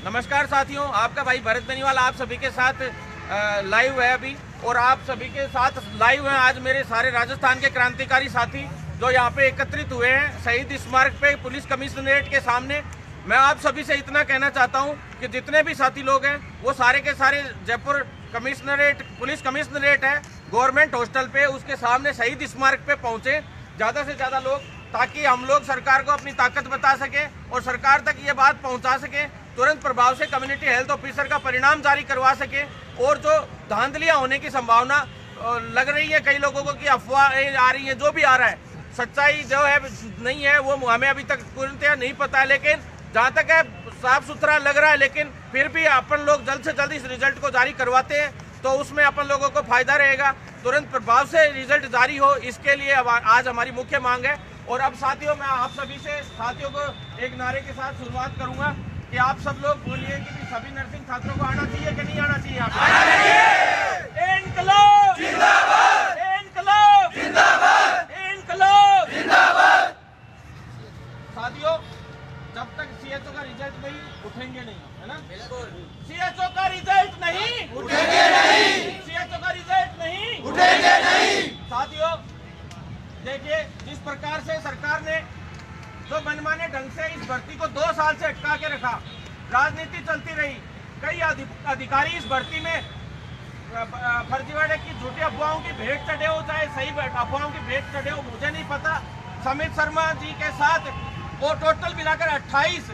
नमस्कार साथियों, आपका भाई भरत बेनीवाल आप सभी के साथ लाइव है अभी, और आप सभी के साथ लाइव हैं आज मेरे सारे राजस्थान के क्रांतिकारी साथी जो यहाँ पे एकत्रित हुए हैं शहीद स्मारक पे पुलिस कमिश्नरेट के सामने। मैं आप सभी से इतना कहना चाहता हूँ कि जितने भी साथी लोग हैं वो सारे के सारे जयपुर कमिश्नरेट पुलिस कमिश्नरेट है गवर्नमेंट हॉस्टल पे, उसके सामने शहीद स्मारक पे पहुँचे ज़्यादा से ज़्यादा लोग, ताकि हम लोग सरकार को अपनी ताकत बता सकें और सरकार तक ये बात पहुँचा सकें, तुरंत प्रभाव से कम्युनिटी हेल्थ ऑफिसर का परिणाम जारी करवा सके। और जो धांधलियां होने की संभावना लग रही है कई लोगों को कि अफवाह आ रही है, जो भी आ रहा है सच्चाई जो है नहीं है वो हमें अभी तक पूर्णतः नहीं पता है, लेकिन जहां तक है साफ सुथरा लग रहा है। लेकिन फिर भी अपन लोग जल्द से जल्द इस रिजल्ट को जारी करवाते हैं तो उसमें अपन लोगों को फायदा रहेगा, तुरंत प्रभाव से रिजल्ट जारी हो, इसके लिए आज हमारी मुख्य मांग है। और अब साथियों, मैं आप सभी से साथियों को एक नारे के साथ शुरुआत करूंगा कि आप सब लोग बोलिए कि सभी नर्सिंग छात्रों को आना चाहिए कि नहीं आना चाहिए। इनकलाब जिंदाबाद, इनकलाब जिंदाबाद, इनकलाब जिंदाबाद। साथियों, जब तक सीएचओ का रिजल्ट नहीं उठेंगे नहीं, है ना? बिल्कुल। सीएचओ का रिजल्ट नहीं उठेंगे नहीं, सीएचओ का रिजल्ट नहीं उठेंगे नहीं। साथियों देखिए, जिस प्रकार से सरकार ने जो मनमाने ढंग से इस भर्ती को 2 साल से अटका के रखा, राजनीति चलती रही, कई अधिकारी इस भर्ती में फर्जीवाड़े की झूठी अफवाहों की भेंट चढ़े हो, चाहे सही अफवाहों की भेंट चढ़े हो, मुझे नहीं पता। समित शर्मा जी के साथ वो टोटल मिलाकर 28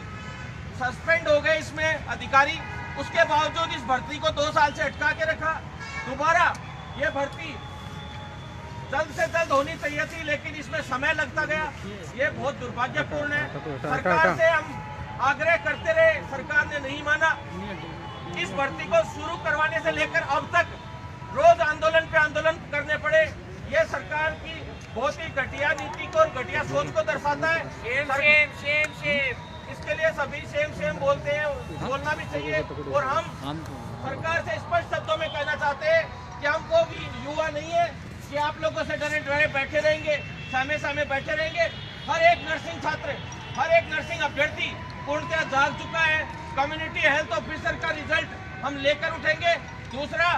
सस्पेंड हो गए इसमें अधिकारी, उसके बावजूद इस भर्ती को 2 साल से अटका के रखा। दोबारा ये भर्ती जल्द से जल्द होनी चाहिए थी, लेकिन इसमें समय लगता गया, ये बहुत दुर्भाग्यपूर्ण है। सरकार से हम आग्रह करते रहे, सरकार ने नहीं माना। इस भर्ती को शुरू करवाने से लेकर अब तक रोज आंदोलन पे आंदोलन करने पड़े, ये सरकार की बहुत ही घटिया नीति को और घटिया सोच को दर्शाता है। इसके लिए सभी सेम बोलते हैं, बोलना भी चाहिए। और हम सरकार से स्पष्ट शब्दों में कहना चाहते हैं कि हमको भी युवा नहीं है कि आप लोगों से डरे बैठे रहेंगे, सामने बैठे रहेंगे। हर एक नर्सिंग छात्र, हर एक नर्सिंग अभ्यर्थी पूर्णतः जाग चुका है। कम्युनिटी हेल्थ ऑफिसर का रिजल्ट हम लेकर उठेंगे। दूसरा,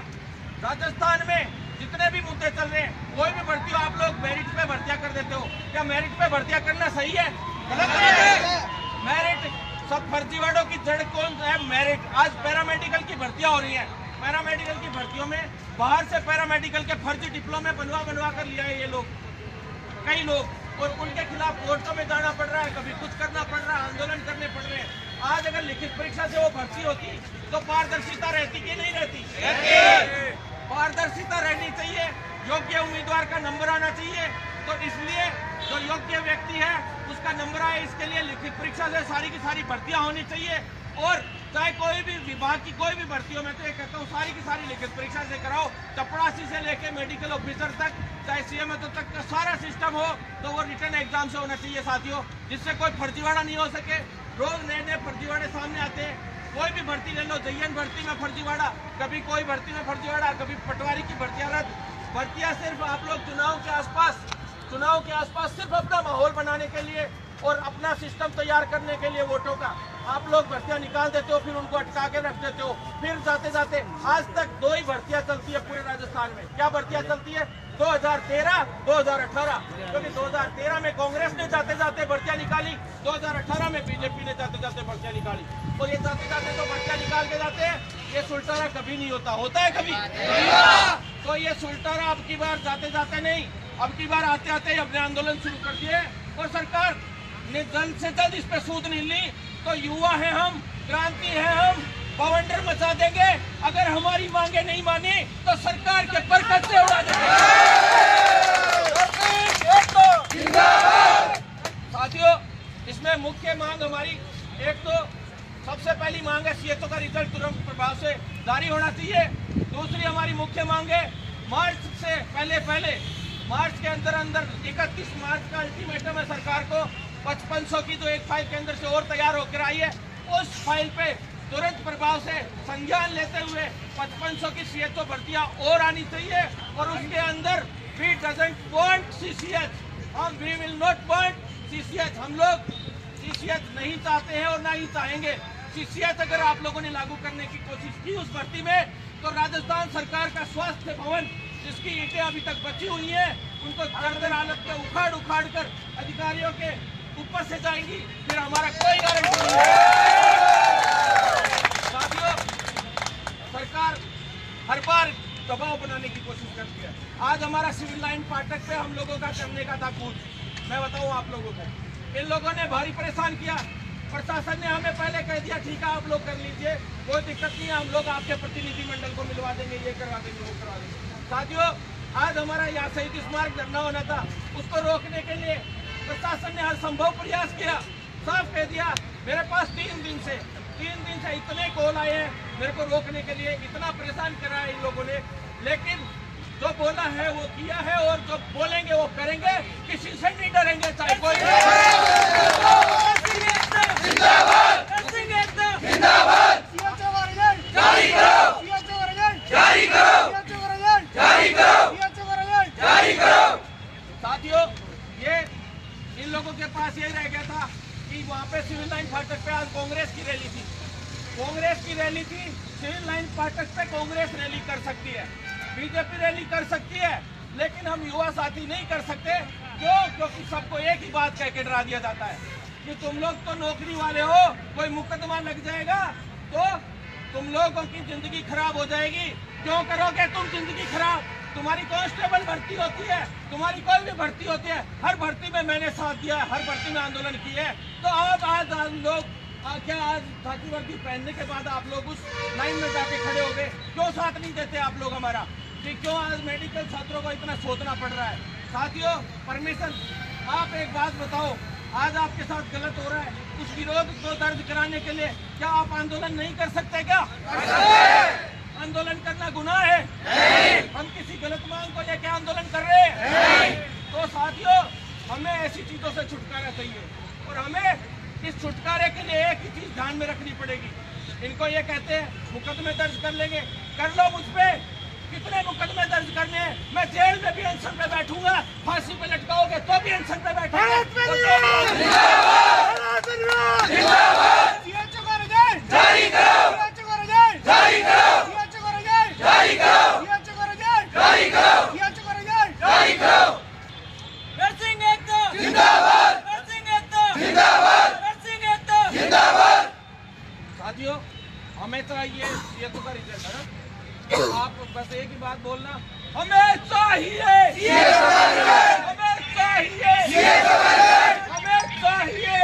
राजस्थान में जितने भी मुद्दे चल रहे हैं, कोई भी भर्ती हो, आप लोग मेरिट पे भर्तियां कर देते हो, क्या मेरिट पे भर्तियां करना सही है? गलत है। मेरिट सब फर्जीवाड़ों की जड़ कौन है? मेरिट। आज पैरामेडिकल की भर्तियां हो रही है, पैरामेडिकल की भर्तियों में बाहर से पैरामेडिकल के फर्जी डिप्लोमे बनवा कर लिया है ये लोग, कई लोग, और उनके खिलाफ कोर्टों में जाना पड़ रहा है, कभी कुछ करना पड़ रहा है, आंदोलन करने पड़ रहे हैं। आज अगर लिखित परीक्षा से वो भर्ती होती तो पारदर्शिता रहती कि नहीं रहती? पारदर्शिता रहनी चाहिए, योग्य उम्मीदवार का नंबर आना चाहिए। तो इसलिए जो योग्य व्यक्ति है उसका नंबर आए, इसके लिए लिखित परीक्षा से सारी की सारी भर्तियां होनी चाहिए। और चाहे कोई भी विभाग की कोई भी भर्तियों में, तो ये कहता हूँ सारी की सारी लिखित परीक्षा से कराओ, चपरासी से लेके मेडिकल ऑफिसर तक, चाहे सीएमओ तक का सारा सिस्टम हो तो वो रिटर्न एग्जाम से होना चाहिए साथियों, जिससे कोई फर्जीवाड़ा नहीं हो सके। रोज नए फर्जीवाड़े सामने आते हैं, कोई भी भर्ती ले लो, जयन भर्ती में फर्जीवाड़ा, कभी कोई भर्ती में फर्जीवाड़ा, कभी पटवारी की भर्तियां रद्द। भर्तियां सिर्फ आप लोग चुनाव के आसपास सिर्फ अपना माहौल बनाने के लिए और अपना सिस्टम तैयार करने के लिए वोटों का आप लोग भर्तियां निकाल देते हो, फिर उनको अटका के रख देते हो। फिर जाते जाते आज तक 2 ही भर्तियां चलती है पूरे राजस्थान में। क्या भर्तियां चलती है? 2013, 2018, क्योंकि 2013 में कांग्रेस ने जाते जाते भर्तियां निकाली, 2018 में बीजेपी ने जाते जाते भर्तियां निकाली, और ये जाते जाते तो भर्तियां निकाल के जाते हैं। ये सुलटारा कभी नहीं होता है कभी? तो ये सुलटारा अब की बार जाते जाते नहीं, अब की बार आते आते अपने आंदोलन शुरू कर दिए, और सरकार ने जल्द से जल्द इस पे सूद नहीं ली। तो युवा है हम, क्रांति है हम, बवंडर मचा देंगे। अगर हमारी मांगे नहीं मानी तो सरकार के पर कच्चे उड़ा देंगे। साथियों, इसमें मुख्य मांग हमारी, एक तो सबसे पहली मांग है सीएचओ का रिजल्ट तुरंत प्रभाव से जारी होना चाहिए। दूसरी हमारी मुख्य मांग है मार्च से पहले मार्च के अंदर 31 मार्च का अल्टीमेटम है सरकार को। 5500 की जो एक फाइल केंद्र से और तैयार होकर आई है, उस फाइल पे तुरंत प्रभाव से संज्ञान लेते हुए 5500 की सीएचओ भर्तियां और आनी चाहिए। और उसके अंदर we doesn't want CCH, we will not want CCH. हम लोग सीसीएच नहीं चाहते हैं और ना ही चाहेंगे। सीसीएच अगर आप लोगों ने लागू करने की कोशिश की उस भर्ती में, तो राजस्थान सरकार का स्वास्थ्य भवन जिसकी ईंटें अभी तक बची हुई हैं, उनको जर्जर हालत में उखाड़ कर अधिकारियों के ऊपर से जाएंगी, फिर हमारा कोई गारंटी नहीं है। साथियों, सरकार हर बार दबाव बनाने की कोशिश करती है। आज हमारा सिविल लाइन फाटक पे हम लोगों का करने का था कूच। मैं बताऊं आप लोगों को, इन लोगों ने भारी परेशान किया। प्रशासन ने हमें पहले कह दिया ठीक है आप लोग कर लीजिए, कोई दिक्कत नहीं है, हम लोग आपके प्रतिनिधि मंडल को मिलवा देंगे, ये करवा देंगे, वो करवा देंगे। साथियों, आज हमारा यहाँ शहीद स्मारक धरना होना था, उसको रोकने के लिए प्रशासन ने हर संभव प्रयास किया। साफ कह दिया, मेरे पास 3 दिन से इतने कॉल आए हैं मेरे को रोकने के लिए, इतना परेशान करा है इन लोगों ने, लेकिन जो बोला है वो किया है और जो बोलेंगे वो करेंगे, किसी से नहीं डरेंगे, चाहे कोई। साथियों, ये इन लोगों के पास यही रह गया था कि वहाँ पे सिविल लाइन फाटक पे आज कांग्रेस की रैली थी, सिविल लाइन फाटक पे कांग्रेस रैली कर सकती है, बीजेपी रैली कर सकती है, लेकिन हम युवा साथी नहीं कर सकते। क्यों? क्योंकि सबको एक ही बात कह के डरा दिया जाता है कि तुम लोग तो नौकरी वाले हो, कोई मुकदमा लग जाएगा तो तुम लोगों की जिंदगी खराब हो जाएगी। क्यों करोगे तुम जिंदगी खराब? तुम्हारी कांस्टेबल भर्ती होती है, तुम्हारी कोई भी भर्ती होती है, हर भर्ती में मैंने साथ दिया है, हर भर्ती में आंदोलन किए है। तो आज हम लोग क्या आज खाकी वर्दी पहनने के बाद आप लोग उस लाइन में जाके खड़े हो गए? क्यों साथ नहीं देते आप लोग हमारा? कि क्यों आज मेडिकल छात्रों को इतना सोचना पड़ रहा है? साथियों, परमिशन, आप एक बात बताओ, आज आपके साथ गलत हो रहा है, उस विरोध को दर्ज कराने के लिए क्या आप आंदोलन नहीं कर सकते? क्या आंदोलन करना गुनाह है? हम किसी गलत मांग को लेकर आंदोलन कर रहे हैं? तो साथियों, हमें ऐसी चीजों से छुटकारा चाहिए और हमें इस छुटकारे के लिए एक ही चीज ध्यान में रखनी पड़ेगी। इनको ये कहते हैं मुकदमे दर्ज कर लेंगे, कर लो मुझ पे, कितने मुकदमे दर्ज करने हैं? मैं जेल में भी अनशन पे बैठूंगा, फांसी पे लटकाओगे तो भी अनशन पे बैठूंगा। साथियों, हमें चाहिए, ये तो का रिजल्ट है ना, आप बस एक ही बात बोलना, हमें चाहिए, हमें चाहिए, हमें चाहिए।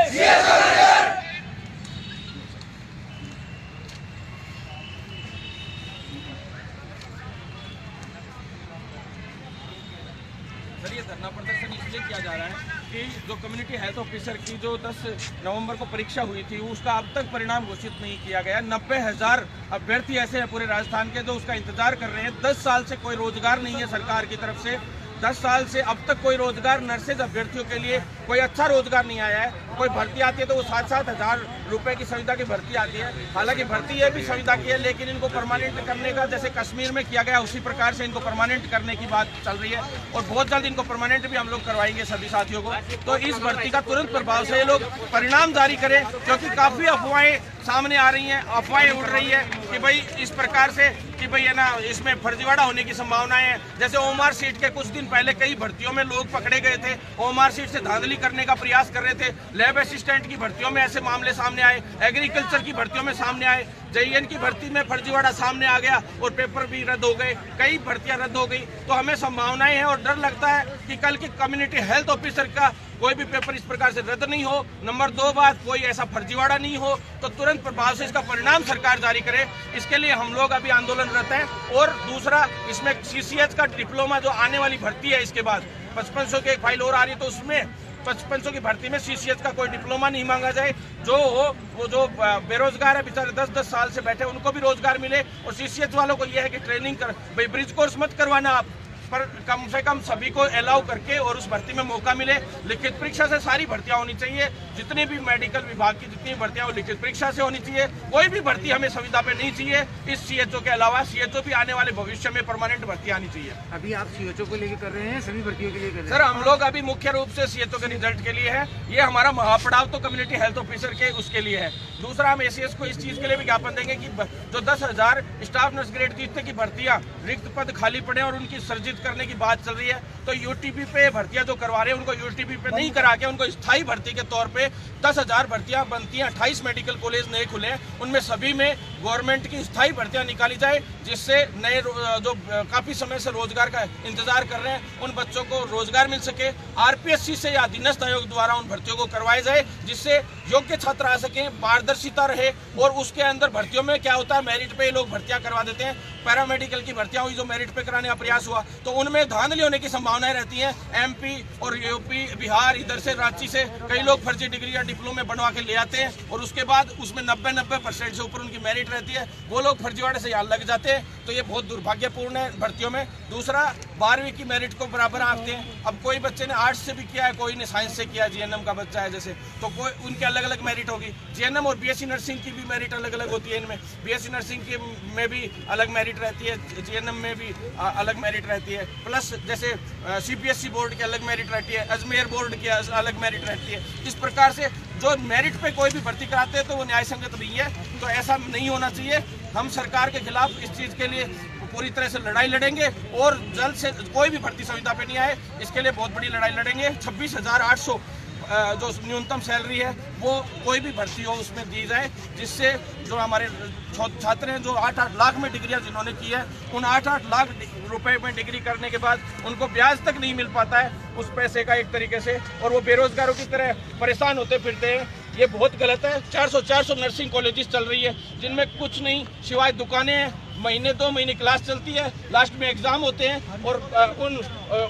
सर, ये धरना प्रदर्शन इसलिए किया जा रहा है कि जो कम्युनिटी हेल्थ ऑफिसर की जो 10 नवंबर को परीक्षा हुई थी, उसका अब तक परिणाम घोषित नहीं किया गया। 90,000 अभ्यर्थी ऐसे हैं पूरे राजस्थान के जो उसका इंतजार कर रहे हैं। 10 साल से कोई रोजगार नहीं है सरकार की तरफ से, 10 साल से अब तक कोई रोजगार नर्सेज अभ्यर्थियों के लिए कोई अच्छा रोजगार नहीं आया है। कोई भर्ती आती है तो वो 7-7 हज़ार रुपए की सुविधा की भर्ती आती है। हालांकि भर्ती ये भी सुविधा की है, लेकिन इनको परमानेंट करने का जैसे कश्मीर में किया गया उसी प्रकार से इनको परमानेंट करने की बात चल रही है और बहुत जल्द इनको परमानेंट भी हम लोग करवाएंगे सभी साथियों को। तो इस भर्ती का तुरंत प्रभाव से ये लोग परिणाम जारी करें, क्योंकि काफी अफवाहें सामने आ रही हैं, अफवाहें उड़ रही है कि भाई इस प्रकार से कि भाई है ना इसमें फर्जीवाड़ा होने की संभावनाएं हैं। जैसे ओमआर सीट के कुछ दिन पहले कई भर्तियों में लोग पकड़े गए थे, ओमआर सीट से धांधली करने का प्रयास कर रहे थे। लैब असिस्टेंट की भर्तियों में ऐसे मामले सामने आए, एग्रीकल्चर की भर्तियों में सामने आए, जेईएन की भर्ती में फर्जीवाड़ा सामने आ गया और पेपर भी रद्द हो गए, कई भर्तियां रद्द हो गई। तो हमें संभावनाएं हैं और डर लगता है कि कल की कम्युनिटी हेल्थ ऑफिसर का कोई भी पेपर इस प्रकार से रद्द नहीं हो। नंबर 2 बात, कोई ऐसा फर्जीवाड़ा नहीं हो तो तुरंत प्रभाव से इसका परिणाम सरकार जारी करे। इसके लिए हम लोग अभी आंदोलनरत हैं। और दूसरा, इसमें सीसीएच का डिप्लोमा जो आने वाली भर्ती है इसके बाद 5500 की एक फाइल और आ रही है, तो उसमें 5500 की भर्ती में सीसीएच का कोई डिप्लोमा नहीं मांगा जाए। जो हो वो जो बेरोजगार है बेचारे 10-10 साल से बैठे, उनको भी रोजगार मिले। और सीसीएच वालों को यह है कि ट्रेनिंग कर, भाई ब्रिज कोर्स मत करवाना आप, पर कम से कम सभी को अलाउ करके और उस भर्ती में मौका मिले। लिखित परीक्षा से सारी भर्तियां होनी चाहिए, जितनी भी मेडिकल विभाग की जितनी भर्तियां वो लिखित परीक्षा से होनी चाहिए। कोई भी भर्ती हमें संविदा पे नहीं चाहिए। इस सीएचओ के अलावा सीएचओ भी आने वाले भविष्य में परमानेंट भर्ती आनी चाहिए। अभी आप सीएचओ को लेकर कर रहे हैं, सभी भर्तियों के लिए कर रहे हैं? सर हम लोग अभी मुख्य रूप से सीएचओ के रिजल्ट के लिए है। ये हमारा महापड़ाव तो कम्युनिटी हेल्थ ऑफिसर के उसके लिए है। दूसरा हम एसीएस को इस चीज के लिए भी ज्ञापन देंगे कि जो 10,000 स्टाफ नर्स ग्रेड की भर्तियां रिक्त पद खाली पड़े और उनकी सर्जित करने की बात चल रही है, तो यूटीपी पे भर्तियां जो करवा रहे हैं उनको यूटीपी पे नहीं करा के उनको स्थायी भर्ती के तौर पे 10,000 भर्तियां बनती हैं। 28 मेडिकल कॉलेज नए खुले हैं, उनमें सभी में गवर्नमेंट की स्थायी भर्तियां निकाली जाए, जिससे नए जो काफी समय से रोजगार का इंतजार कर रहे हैं उन बच्चों को रोजगार मिल सके। आरपीएससी से या अधीनस्थ आयोग द्वारा उन भर्तियों को करवाए जाए, जिससे योग्य छात्र आ सकें, पारदर्शिता रहे। और उसके अंदर भर्तियों में क्या होता है, मेरिट पे लोग भर्तियां करवा देते हैं। पैरामेडिकल की भर्तियां हुई जो मेरिट पे कराने का प्रयास हुआ, तो उनमें धांधली होने की संभावनाएं रहती हैं। एमपी और यूपी, बिहार, इधर से रांची से कई लोग फर्जी डिग्री या डिप्लोमे बनवा के ले आते हैं और उसके बाद उसमें 90% से ऊपर उनकी मेरिट रहती है, वो लोग फर्जीवाड़े से यहाँ लग जाते हैं। तो ये बहुत दुर्भाग्यपूर्ण है भर्तियों में। दूसरा, 12वीं की मेरिट को बराबर आंकते हैं। अब कोई बच्चे ने आर्ट्स से भी किया है, कोई ने साइंस से किया, जीएनएम का बच्चा है जैसे, तो कोई उनके अलग अलग मेरिट होगी। जीएनएम और बीएससी नर्सिंग की भी मेरिट अलग अलग होती है। इनमें बीएससी नर्सिंग की में भी अलग मेरिट रहती है, जीएनएम में भी अलग मेरिट रहती है। प्लस जैसे सीपीएससी बोर्ड की अलग मेरिट रहती है, अजमेर बोर्ड की अलग मेरिट रहती है। इस प्रकार से जो मेरिट पे कोई भी भर्ती कराते हैं तो वो न्याय संगत नहीं है, तो ऐसा नहीं होना चाहिए। हम सरकार के खिलाफ इस चीज के लिए पूरी तरह से लड़ाई लड़ेंगे और जल्द से कोई भी भर्ती संविदा पे नहीं आए, इसके लिए बहुत बड़ी लड़ाई लड़ेंगे। 26,800 जो न्यूनतम सैलरी है वो कोई भी भर्ती हो उसमें दी जाए, जिससे जो हमारे छात्र हैं जो 8-8 लाख में डिग्रियां जिन्होंने की है, उन 8-8 लाख रुपए में डिग्री करने के बाद उनको ब्याज तक नहीं मिल पाता है उस पैसे का एक तरीके से, और वो बेरोजगारों की तरह परेशान होते फिरते हैं। ये बहुत गलत है। 400 नर्सिंग कॉलेजेस चल रही है जिनमें कुछ नहीं सिवाय दुकानें हैं। महीने 2 महीने क्लास चलती है, लास्ट में एग्जाम होते हैं और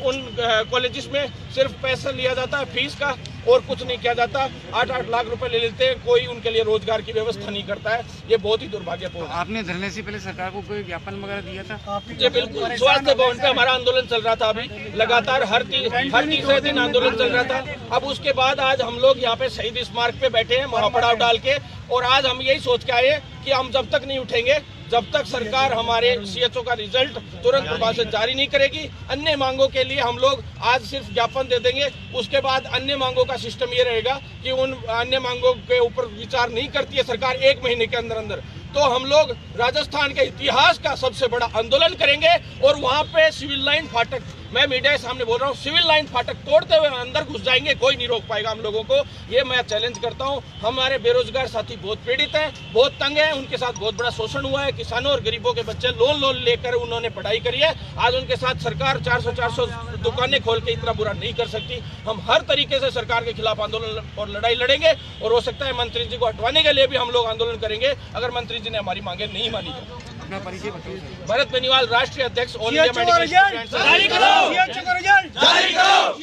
उन कॉलेजेस में सिर्फ पैसा लिया जाता है फीस का और कुछ नहीं किया जाता। 8-8 लाख रुपए ले लेते हैं, कोई उनके लिए रोजगार की व्यवस्था नहीं करता है। ये बहुत ही दुर्भाग्यपूर्ण। आपने धरने से पहले सरकार को कोई ज्ञापन वगैरह दिया था? जी बिल्कुल, स्वास्थ्य भवन पे हमारा आंदोलन चल रहा था, अभी लगातार हर तीसरे दिन आंदोलन चल रहा था। अब उसके बाद आज हम लोग यहाँ पे शहीद स्मारक पे बैठे हैं महापड़ाव डाल के, और आज हम यही सोच के आए कि हम जब तक नहीं उठेंगे जब तक सरकार हमारे सीएचओ का रिजल्ट तुरंत प्रभाव से जारी नहीं करेगी। अन्य मांगों के लिए हम लोग आज सिर्फ ज्ञापन दे देंगे, उसके बाद अन्य मांगों का सिस्टम ये रहेगा कि उन अन्य मांगों के ऊपर विचार नहीं करती है सरकार 1 महीने के अंदर अंदर, तो हम लोग राजस्थान के इतिहास का सबसे बड़ा आंदोलन करेंगे और वहां पे सिविल लाइन फाटक, मैं मीडिया के सामने बोल रहा हूँ, सिविल लाइन फाटक तोड़ते हुए अंदर घुस जाएंगे, कोई नहीं रोक पाएगा हम लोगों को। ये मैं चैलेंज करता हूँ। हमारे बेरोजगार साथी बहुत पीड़ित हैं, बहुत तंग हैं, उनके साथ बहुत बड़ा शोषण हुआ है। किसानों और गरीबों के बच्चे लोन लेकर उन्होंने पढ़ाई करी है। आज उनके साथ सरकार 400 दुकानें खोल के इतना बुरा नहीं कर सकती। हम हर तरीके से सरकार के खिलाफ आंदोलन और लड़ाई लड़ेंगे और हो सकता है मंत्री जी को हटवाने के लिए भी हम लोग आंदोलन करेंगे अगर मंत्री जी ने हमारी मांगे नहीं मानी तो। अपना परिचय बताइए। भरत बेनीवाल, राष्ट्रीय अध्यक्ष ऑल इंडिया मेडिकल स्टूडेंट्स। जारी करो, जारी करो, जारी करो,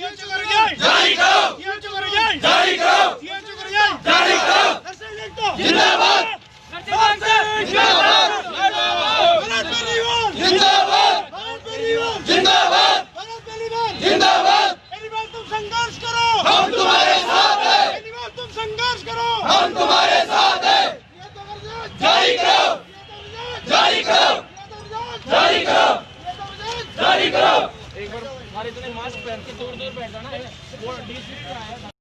जारी करो, जारी करो, जिंदाबाद, जिंदाबाद, जिंदाबाद, जिंदाबाद, जिंदाबाद। बेनीवाल तुम संघर्ष करो, हम तुम्हारे साथ हैं। बेनीवाल तुम संघर्ष करो, हम तुम्हारे साथ हैं। जारी करो, जारी करो, जारी करो, जारी करो। एक बार हमारे इतने मास्क पहन के दूर बैठ जाना है, वो डीसी का है।